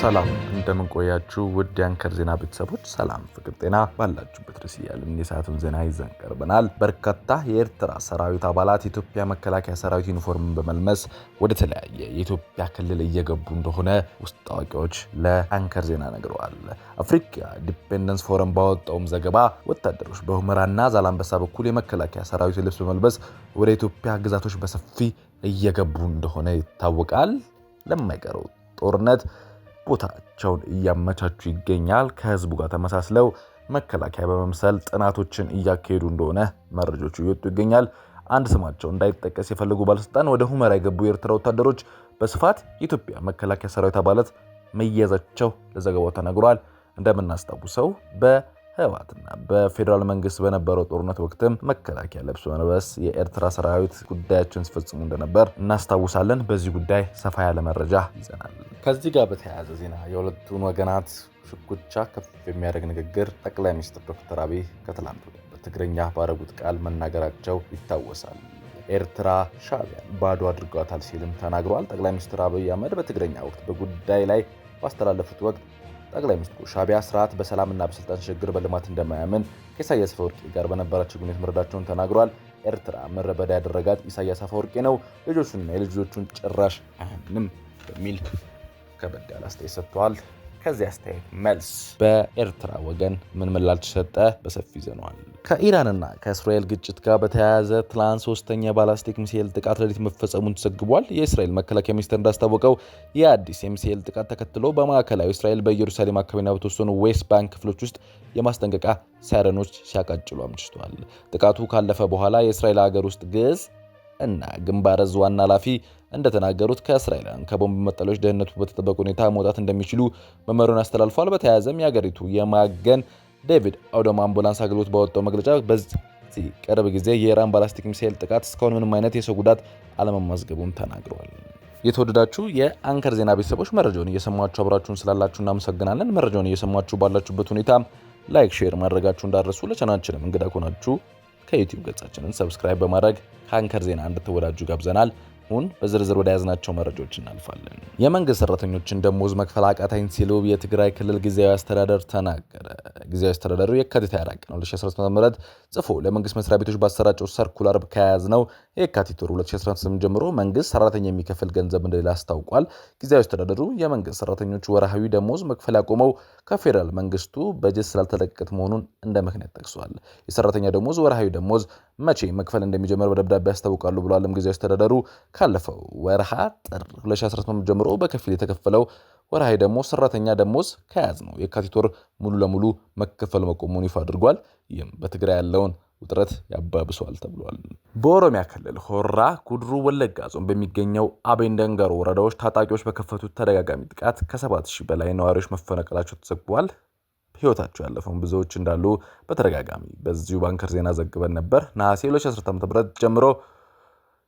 ሰላም እንደምን ቆያችሁ ውድ የአንከር ዜና ቤተሰቦች፣ ሰላም ፍቅር ጤና ባላችሁበት ድረስ እያልን የሰዓቱን ዜና ይዘን ቀርበናል። በርካታ የኤርትራ ሰራዊት አባላት የኢትዮጵያ መከላከያ ሰራዊት ዩኒፎርምን በመልበስ ወደ ተለያየ የኢትዮጵያ ክልል እየገቡ እንደሆነ ውስጥ አዋቂዎች ለአንከር ዜና ነግረዋል። አፍሪካ ዲፔንደንስ ፎረም ባወጣውም ዘገባ ወታደሮች በሁመራና ዛላንበሳ በኩል የመከላከያ ሰራዊት ልብስ በመልበስ ወደ ኢትዮጵያ ግዛቶች በሰፊ እየገቡ እንደሆነ ይታወቃል። ለማይቀረው ጦርነት ቦታቸውን እያመቻቹ ይገኛል። ከህዝቡ ጋር ተመሳስለው መከላከያ በመምሰል ጥናቶችን እያካሄዱ እንደሆነ መረጃዎቹ እየወጡ ይገኛል። አንድ ስማቸው እንዳይጠቀስ የፈለጉ ባለስልጣን ወደ ሁመራ የገቡ የኤርትራ ወታደሮች በስፋት የኢትዮጵያ መከላከያ ሰራዊት አባላት መያዛቸው ለዘገባው ተነግሯል። እንደምናስታውሰው በህወሓትና በፌዴራል መንግስት በነበረው ጦርነት ወቅትም መከላከያ ለብሶ መልበስ የኤርትራ ሰራዊት ጉዳያቸውን ሲፈጽሙ እንደነበር እናስታውሳለን። በዚህ ጉዳይ ሰፋ ያለ መረጃ ይዘናል። ከዚህ ጋር በተያያዘ ዜና የሁለቱን ወገናት ሽኩቻ ከፍ የሚያደርግ ንግግር ጠቅላይ ሚኒስትር ዶክተር አብይ ከትላንት ወዲያ በትግርኛ ባደረጉት ቃል መናገራቸው ይታወሳል። ኤርትራ ሻዕቢያን ባዶ አድርጓታል ሲልም ተናግረዋል። ጠቅላይ ሚኒስትር አብይ አህመድ በትግርኛ ወቅት በጉዳይ ላይ ባስተላለፉት ወቅት ጠቅላይ ሚኒስትሩ ሻዕቢያ ስርዓት በሰላምና በስልጣን ሽግግር በልማት እንደማያምን ከኢሳያስ አፈወርቂ ጋር በነበራቸው ግንኙነት መረዳቸውን ተናግረዋል። ኤርትራ ምድረ በዳ ያደረጋት ኢሳያስ አፈወርቂ ነው፣ ልጆቹንና የልጆቹን ጭራሽ አያምንም በሚል ከበድ ያለ አስተያየት ሰጥተዋል። ከዚህ አስተያየት መልስ በኤርትራ ወገን ምን ምላሽ ሰጠ? በሰፊ ይዘነዋል። ከኢራንና ከእስራኤል ግጭት ጋር በተያያዘ ትላንት ሶስተኛ ባላስቲክ ሚሳኤል ጥቃት ሌሊት መፈጸሙን ተዘግቧል። የእስራኤል መከላከያ ሚኒስቴር እንዳስታወቀው የአዲስ የሚሳኤል ጥቃት ተከትሎ በማዕከላዊ እስራኤል በኢየሩሳሌም አካባቢና በተወሰኑ ዌስት ባንክ ክፍሎች ውስጥ የማስጠንቀቂያ ሳይረኖች ሲያቃጭሉ አምሽተዋል። ጥቃቱ ካለፈ በኋላ የእስራኤል ሀገር ውስጥ ግዝ እና ግንባር እዝ ዋና ኃላፊ እንደተናገሩት ከእስራኤላውያን ከቦምብ መጠለያዎች ደህንነቱ በተጠበቀ ሁኔታ መውጣት እንደሚችሉ መመሪያውን አስተላልፏል። በተያያዘም የሀገሪቱ የማገን ዴቪድ አውዶም አምቡላንስ አገልግሎት ባወጣው መግለጫ በዚህ ቅርብ ጊዜ የኢራን ባላስቲክ ሚሳኤል ጥቃት እስካሁን ምንም አይነት የሰው ጉዳት አለመመዝገቡን ተናግረዋል። የተወደዳችሁ የአንከር ዜና ቤተሰቦች መረጃውን እየሰማችሁ አብራችሁን ስላላችሁ እናመሰግናለን። መረጃውን እየሰማችሁ ባላችሁበት ሁኔታ ላይክ፣ ሼር ማድረጋችሁ እንዳትረሱ። ለቻናላችንም እንግዳ ከሆናችሁ ከዩቲዩብ ገጻችንን ሰብስክራይብ በማድረግ ከአንከር ዜና እንድትወዳጁ ጋብዘናል። አሁን በዝርዝር ወደ ያዝናቸው መረጃዎች እናልፋለን። የመንግስት ሰራተኞችን ደሞዝ መክፈል አቃተኝ ሲሉ የትግራይ ክልል ጊዜያዊ አስተዳደር ተናገረ። ጊዜያዊ አስተዳደሩ የካቲት 24 ቀን 2018 ዓ.ም ጽፎ ለመንግስት መስሪያ ቤቶች ባሰራጨው ሰርኩላር ከያዝነው የካቲት ወር 2018 ጀምሮ መንግስት ሰራተኛ የሚከፍል ገንዘብ እንደሌለ አስታውቋል። ጊዜያዊ አስተዳደሩ የመንግስት ሰራተኞች ወርሃዊ ደሞዝ መክፈል ያቆመው ከፌዴራል መንግስቱ በጀት ስላልተለቀቀ መሆኑን እንደ ምክንያት ጠቅሷል። የሰራተኛ ደሞዝ ወርሃዊ ደሞዝ መቼ መክፈል እንደሚጀምር በደብዳቤ ያስታውቃሉ ብሏልም ጊዜያዊ አስተዳደሩ ካለፈው ወርሃ ጥር 2018 ጀምሮ በከፊል የተከፈለው ወርሃዊ ደሞዝ ሰራተኛ ደሞዝ ከያዝነው የካቲት ወር ሙሉ ለሙሉ መከፈል መቆሙን ይፋ አድርጓል። ይህም በትግራይ ያለውን ውጥረት ያባብሷል ተብሏል። በኦሮሚያ ክልል ሆራ ጉድሩ ወለጋ ዞን በሚገኘው አቤን ደንገሮ ወረዳዎች ታጣቂዎች በከፈቱት ተደጋጋሚ ጥቃት ከ7000 በላይ ነዋሪዎች መፈናቀላቸው ተዘግቧል። ህይወታቸው ያለፈውን ብዙዎች እንዳሉ በተደጋጋሚ በዚሁ ባንከር ዜና ዘግበን ነበር። ነሐሴ 2010 ዓ.ም ጀምሮ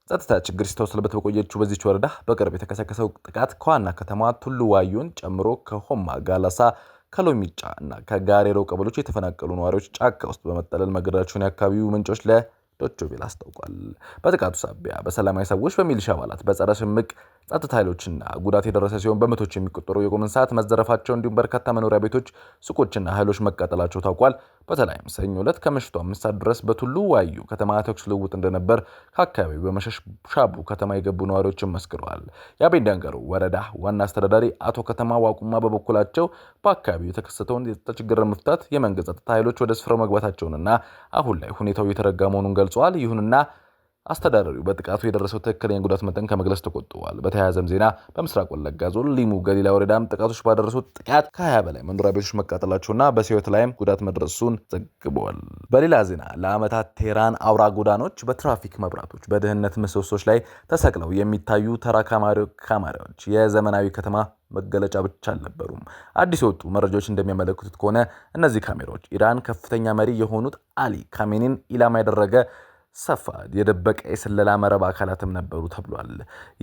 ጸጥታ ችግር ሲስተዋልበት በቆየችው በዚች ወረዳ በቅርብ የተከሰከሰው ጥቃት ከዋና ከተማ ቱሉ ዋዩን ጨምሮ ከሆማ ጋላሳ፣ ከሎሚጫ እና ከጋሬሮ ቀበሌዎች የተፈናቀሉ ነዋሪዎች ጫካ ውስጥ በመጠለል መገደላቸውን የአካባቢው ምንጮች ለዶይቼ ቬለ አስታውቋል። በጥቃቱ ሳቢያ በሰላማዊ ሰዎች፣ በሚሊሻ አባላት፣ በጸረ ሽምቅ ጸጥታ ኃይሎችና ጉዳት የደረሰ ሲሆን በመቶዎች የሚቆጠሩ የቁም እንስሳት መዘረፋቸው እንዲሁም በርካታ መኖሪያ ቤቶች፣ ሱቆችና ኃይሎች መቃጠላቸው ታውቋል። በተለይም ሰኞ ዕለት ከምሽቱ 5 ሰዓት ድረስ በቱሉ ዋዩ ከተማ ተኩስ ልውውጥ እንደነበር ከአካባቢው በመሸሽ ሻቡ ከተማ የገቡ ነዋሪዎችን መስክረዋል። የአቤን ደንገሮ ወረዳ ዋና አስተዳዳሪ አቶ ከተማ ዋቁማ በበኩላቸው በአካባቢው የተከሰተውን የጸጥታ ችግር ለመፍታት የመንግስት ጸጥታ ኃይሎች ወደ ስፍራው መግባታቸውንና አሁን ላይ ሁኔታው እየተረጋ መሆኑን ገልጸዋል። ይሁንና አስተዳዳሪው በጥቃቱ የደረሰው ትክክለኛ ጉዳት መጠን ከመግለጽ ተቆጥበዋል። በተያያዘም ዜና በምስራቅ ወለጋ ዞን ሊሙ ገሊላ ወረዳም ጥቃቶች ባደረሱት ጥቃት ከ20 በላይ መኖሪያ ቤቶች መቃጠላቸውና በሰዎች ላይም ጉዳት መድረሱን ዘግበዋል። በሌላ ዜና ለዓመታት ቴህራን አውራ ጎዳኖች በትራፊክ መብራቶች፣ በደህንነት ምሰሶች ላይ ተሰቅለው የሚታዩ ተራ ካሜራዎች የዘመናዊ ከተማ መገለጫ ብቻ አልነበሩም። አዲስ የወጡ መረጃዎች እንደሚያመለክቱት ከሆነ እነዚህ ካሜራዎች ኢራን ከፍተኛ መሪ የሆኑት አሊ ካሜኒን ኢላማ ያደረገ ሰፋድ የደበቀ የስለላ መረብ አካላትም ነበሩ ተብሏል።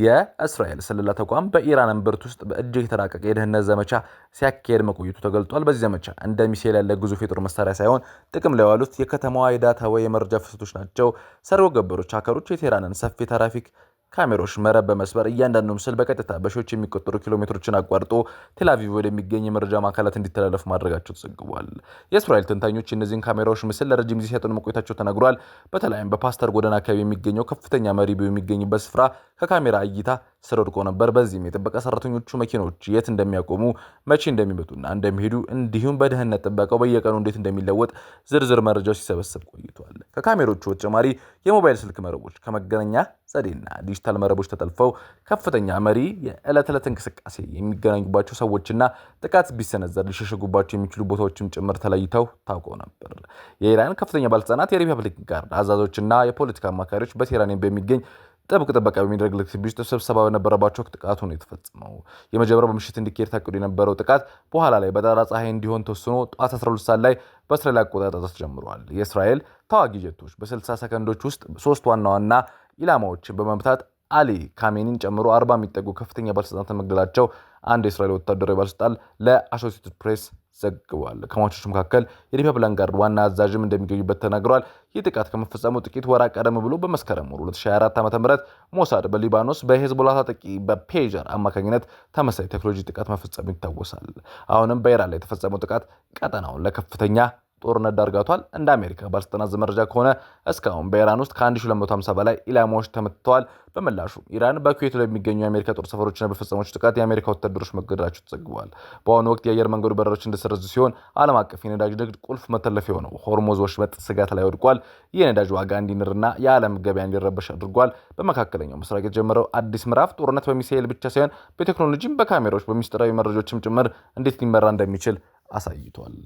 የእስራኤል ስለላ ተቋም በኢራን እምብርት ውስጥ በእጅግ የተራቀቀ የደህንነት ዘመቻ ሲያካሄድ መቆየቱ ተገልጧል። በዚህ ዘመቻ እንደ ሚሳኤል ያለ ግዙፍ የጦር መሳሪያ ሳይሆን ጥቅም ላይ የዋሉት የከተማዋ የዳታ ወይ የመረጃ ፍሰቶች ናቸው። ሰርጎ ገቦች ሀከሮች የቴህራንን ሰፊ ትራፊክ ካሜራዎች መረብ በመስበር እያንዳንዱ ምስል በቀጥታ በሺዎች የሚቆጠሩ ኪሎሜትሮችን አቋርጦ ቴልአቪቭ ወደሚገኝ የመረጃ ማዕከላት እንዲተላለፍ ማድረጋቸው ተዘግቧል። የእስራኤል ተንታኞች እነዚህን ካሜራዎች ምስል ለረጅም ጊዜ ሲያጠኑ መቆየታቸው ተነግሯል። በተለይም በፓስተር ጎዳና አካባቢ የሚገኘው ከፍተኛ መሪ የሚገኝበት ስፍራ ከካሜራ እይታ ስር ወድቆ ነበር። በዚህም የጥበቃ ሰራተኞቹ መኪኖች የት እንደሚያቆሙ፣ መቼ እንደሚመጡና እንደሚሄዱ እንዲሁም በደህንነት ጥበቃው በየቀኑ እንዴት እንደሚለወጥ ዝርዝር መረጃዎች ሲሰበሰብ ቆይቷል። ከካሜሮቹ በተጨማሪ የሞባይል ስልክ መረቦች ከመገናኛ ዘዴና ዲጂታል መረቦች ተጠልፈው ከፍተኛ መሪ የዕለት ተዕለት እንቅስቃሴ የሚገናኙባቸው ሰዎችና ጥቃት ቢሰነዘር ሊሸሸጉባቸው የሚችሉ ቦታዎችም ጭምር ተለይተው ታውቀው ነበር። የኢራን ከፍተኛ ባለስልጣናት፣ የሪፐብሊክ ጋርድ አዛዦችና የፖለቲካ አማካሪዎች በቴህራን በሚገኝ ጥብቅ ጥበቃ በሚደረግለት ግቢ ውስጥ ስብሰባ በነበረባቸው ጥቃቱ ነው የተፈጸመው። የመጀመሪያው በምሽት እንዲካሄድ ታቅዶ የነበረው ጥቃት በኋላ ላይ በጠራራ ፀሐይ እንዲሆን ተወስኖ ጠዋት 12 ሰዓት ላይ በእስራኤል አቆጣጠር ተጀምሯል። የእስራኤል ተዋጊ ጀቶች በ60 ሰከንዶች ውስጥ 3 ዋና ዋና ኢላማዎችን በመምታት አሊ ካሜኒን ጨምሮ 40 የሚጠጉ ከፍተኛ ባለስልጣናት መግደላቸው አንድ የእስራኤል ወታደራዊ ባለስልጣን ለአሶሲኤትድ ፕሬስ ዘግቧል። ከሟቾች መካከል የሪፐብሊካን ጋርድ ዋና አዛዥም እንደሚገኙበት ተናግሯል። ይህ ጥቃት ከመፈጸሙ ጥቂት ወራት ቀደም ብሎ በመስከረም ወር 2024 ዓ.ም ሞሳድ በሊባኖስ በሄዝቦላ ታጣቂ በፔጀር አማካኝነት ተመሳሳይ ቴክኖሎጂ ጥቃት መፈጸሙ ይታወሳል። አሁንም በኢራን ላይ የተፈጸመው ጥቃት ቀጠናውን ለከፍተኛ ጦርነት ዳርጋቷል። እንደ አሜሪካ ባለስልጣናት መረጃ ከሆነ እስካሁን በኢራን ውስጥ ከ1250 በላይ ኢላማዎች ተመትተዋል። በምላሹ ኢራን በኩዌት ላይ የሚገኙ የአሜሪካ ጦር ሰፈሮችና በፈጸመችው ጥቃት የአሜሪካ ወታደሮች መገደላቸው ተዘግቧል። በአሁኑ ወቅት የአየር መንገዱ በረራዎች እንደተሰረዙ ሲሆን ዓለም አቀፍ የነዳጅ ንግድ ቁልፍ መተላለፊያ የሆነው ሆርሙዝ ወሽመጥ ስጋት ላይ ወድቋል። የነዳጅ ዋጋ እንዲንርና የዓለም ገበያ እንዲረበሽ አድርጓል። በመካከለኛው ምስራቅ የተጀመረው አዲስ ምዕራፍ ጦርነት በሚሳኤል ብቻ ሳይሆን በቴክኖሎጂም፣ በካሜራዎች፣ በሚስጥራዊ መረጃዎችም ጭምር እንዴት ሊመራ እንደሚችል አሳይቷል።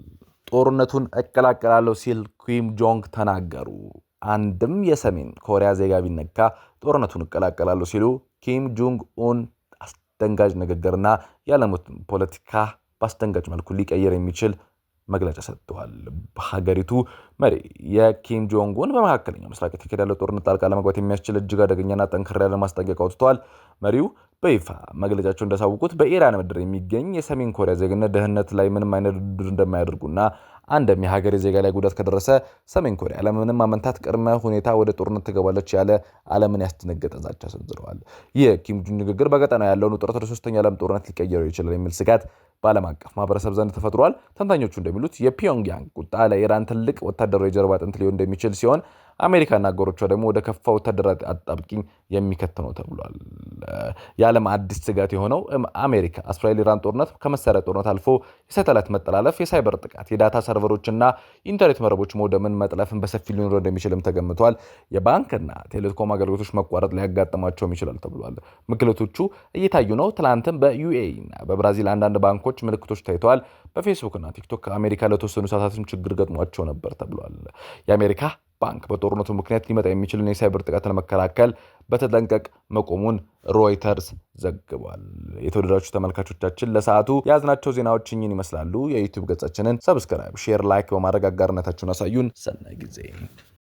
ጦርነቱን እቀላቀላለሁ ሲል ኪም ጆንግ ተናገሩ። አንድም የሰሜን ኮሪያ ዜጋ ቢነካ ጦርነቱን እቀላቀላለሁ ሲሉ ኪም ጆንግ ኡን አስደንጋጭ ንግግርና የዓለሙን ፖለቲካ በአስደንጋጭ መልኩ ሊቀየር የሚችል መግለጫ ሰጥተዋል። በሀገሪቱ መሪ የኪም ጆንግ ኡን በመካከለኛው ምስራቅ የተካሄደ ያለው ጦርነት ጣልቃ ለመግባት የሚያስችል እጅግ አደገኛና ጠንከር ያለ ማስጠንቀቂያ አውጥተዋል። መሪው በይፋ መግለጫቸው እንዳሳወቁት በኢራን ምድር የሚገኝ የሰሜን ኮሪያ ዜግነት ደህንነት ላይ ምንም አይነት ድርድር እንደማያደርጉና አንድም የሀገሬ ዜጋ ላይ ጉዳት ከደረሰ ሰሜን ኮሪያ ለምንም አመንታት ቅድመ ሁኔታ ወደ ጦርነት ትገባለች ያለ ዓለምን ያስደነገጠ ዛቻ ሰንዝረዋል። ይህ ኪም ጆንግ ንግግር በቀጠናው ያለውን ውጥረት ወደ ሶስተኛ ዓለም ጦርነት ሊቀየረው ይችላል የሚል ስጋት በዓለም አቀፍ ማህበረሰብ ዘንድ ተፈጥሯል። ተንታኞቹ እንደሚሉት የፒዮንግያንግ ቁጣ ለኢራን ትልቅ ወታደራዊ ጀርባ አጥንት ሊሆን እንደሚችል ሲሆን አሜሪካና አገሮቿ ደግሞ ወደ ከፋ ወታደራዊ አጣብቂኝ የሚከት ነው ተብሏል። የዓለም አዲስ ስጋት የሆነው አሜሪካ እስራኤል ኢራን ጦርነት ከመሳሪያ ጦርነት አልፎ የሳተላይት መጠላለፍ፣ የሳይበር ጥቃት፣ የዳታ ሰርቨሮችና ኢንተርኔት መረቦች መውደምን፣ መጥለፍን በሰፊው ሊኖር እንደሚችልም ተገምቷል። የባንክና ቴሌኮም አገልግሎቶች መቋረጥ ሊያጋጥማቸውም ይችላል ተብሏል። ምክንያቶቹ እየታዩ ነው። ትላንትም በዩኤኢ እና በብራዚል አንዳንድ ባንኮች ምልክቶች ታይተዋል። በፌስቡክና ቲክቶክ አሜሪካ ለተወሰኑ ሰዓታትም ችግር ገጥሟቸው ነበር ተብሏል። የአሜሪካ ባንክ በጦርነቱ ምክንያት ሊመጣ የሚችልን የሳይበር ጥቃት ለመከላከል በተጠንቀቅ መቆሙን ሮይተርስ ዘግቧል። የተወደዳችሁ ተመልካቾቻችን ለሰዓቱ የያዝናቸው ዜናዎች እኚህን ይመስላሉ። የዩቲዩብ ገጻችንን ሰብስክራይብ፣ ሼር፣ ላይክ በማድረግ አጋርነታችሁን አሳዩን። ሰናይ ጊዜ